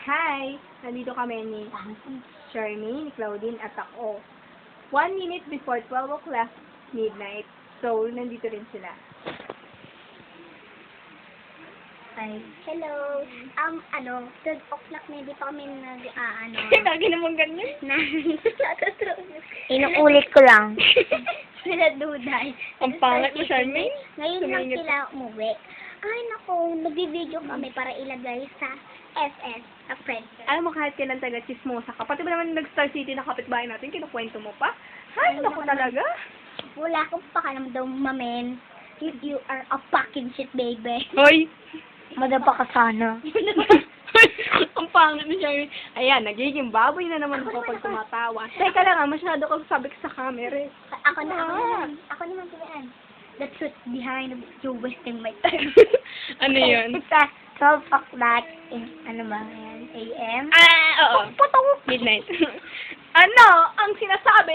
Hi! Nandito kami ni Charmaine, ni Claudine, at ako. 1 minute before 12 o'clock midnight. So, nandito rin sila. Hi. Hello. 12 o'clock na hindi pa kami Lagi naman ganyan. Inuulit ko lang. Sila Duday. Ang pangat mo, Charmaine. Ngayon lang Tumingin. sila umuwi. Ay, naku, nag-video kami para ilagay sa SS, a friend. Alam mo, kahit kailan taga-chismosa ka, pati ba naman nag-Star City na kapitbahay natin, kinukwento mo pa? Ay, naku talaga. Wala akong pakalam daw, mamen. You are a fucking shit, baby. Hoy! Madapa ka sana. Ang pangit ni Charmaine. Ayan, nagiging baboy na naman ako pag tumatawa. Teka lang masyado kang sabik sa camera. Ako naman pilaan. The truth behind you wasting my time. Ano yun? It's 12 o'clock in, AM. Oo. Midnight. Ano? Ang sinasabi